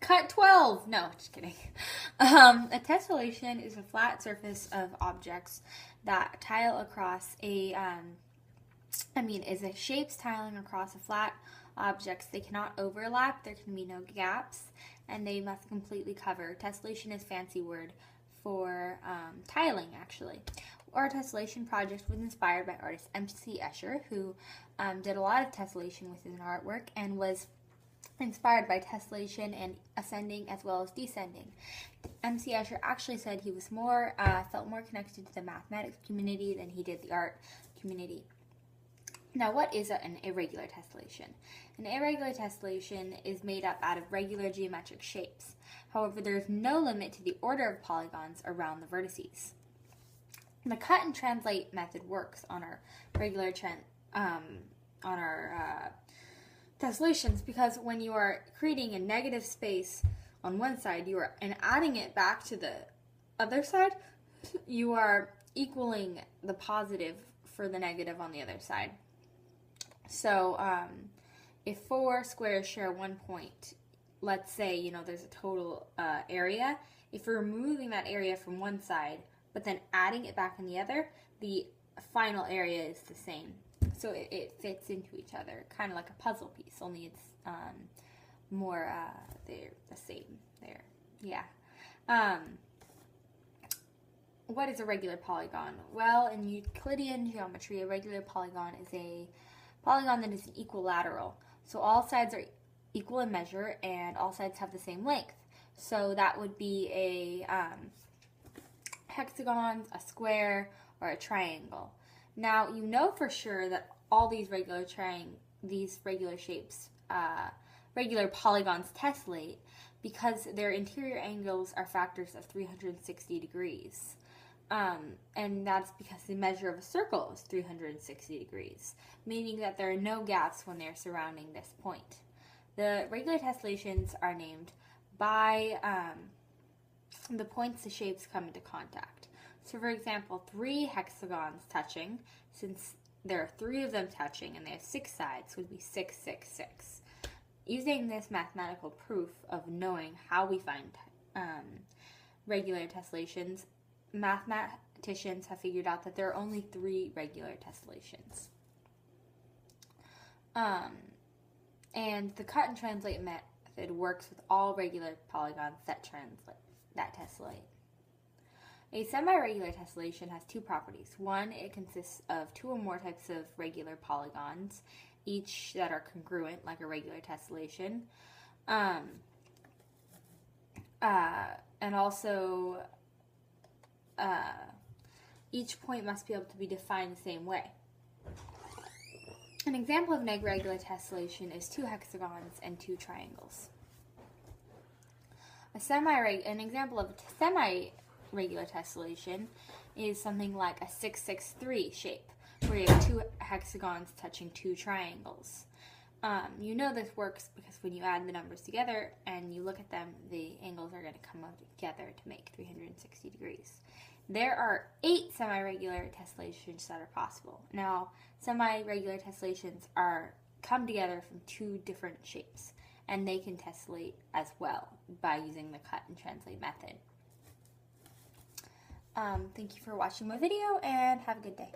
cut 12. No, just kidding. A tessellation is a flat surface of objects that tile across is a shapes tiling across a flat objects. They cannot overlap, there can be no gaps, and they must completely cover. Tessellation is a fancy word for tiling, actually. Our tessellation project was inspired by artist M.C. Escher, who did a lot of tessellation with his artwork and was inspired by tessellation and ascending as well as descending. M.C. Escher actually said he was felt more connected to the mathematics community than he did the art community. Now, what is an irregular tessellation? An irregular tessellation is made up out of regular geometric shapes. However, there is no limit to the order of polygons around the vertices. The cut and translate method works on our regular tessellations because when you are creating a negative space on one side, and adding it back to the other side, you are equaling the positive for the negative on the other side. So if 4 squares share one point, let's say, there's a total area. If you're removing that area from one side, but then adding it back in the other, the final area is the same. So it fits into each other, kind of like a puzzle piece, only it's more, they're the same there. Yeah. What is a regular polygon? Well, in Euclidean geometry, a regular polygon is a polygon that is an equilateral. So all sides are equal in measure and all sides have the same length. So that would be a hexagon, a square, or a triangle. Now, you know for sure that all these regular shapes, regular polygons tessellate because their interior angles are factors of 360 degrees. And that's because the measure of a circle is 360 degrees, meaning that there are no gaps when they're surrounding this point. The regular tessellations are named by the points the shapes come into contact. So, for example, 3 hexagons touching, since there are 3 of them touching and they have 6 sides, would be 6, 6, 6. Using this mathematical proof of knowing how we find regular tessellations, mathematicians have figured out that there are only 3 regular tessellations. And the cut and translate method works with all regular polygons that tessellate. A semi-regular tessellation has 2 properties. One, it consists of 2 or more types of regular polygons, each that are congruent, like a regular tessellation. And also, each point must be able to be defined the same way. An example of an irregular tessellation is 2 hexagons and 2 triangles. An example of a semi-regular tessellation is something like a 663 shape, where you have 2 hexagons touching 2 triangles. You know this works because when you add the numbers together and you look at them, the angles are going to come up together to make 360 degrees. There are 8 semi-regular tessellations that are possible. Now, semi-regular tessellations come together from 2 different shapes, and they can tessellate as well by using the cut and translate method. Thank you for watching my video, and have a good day.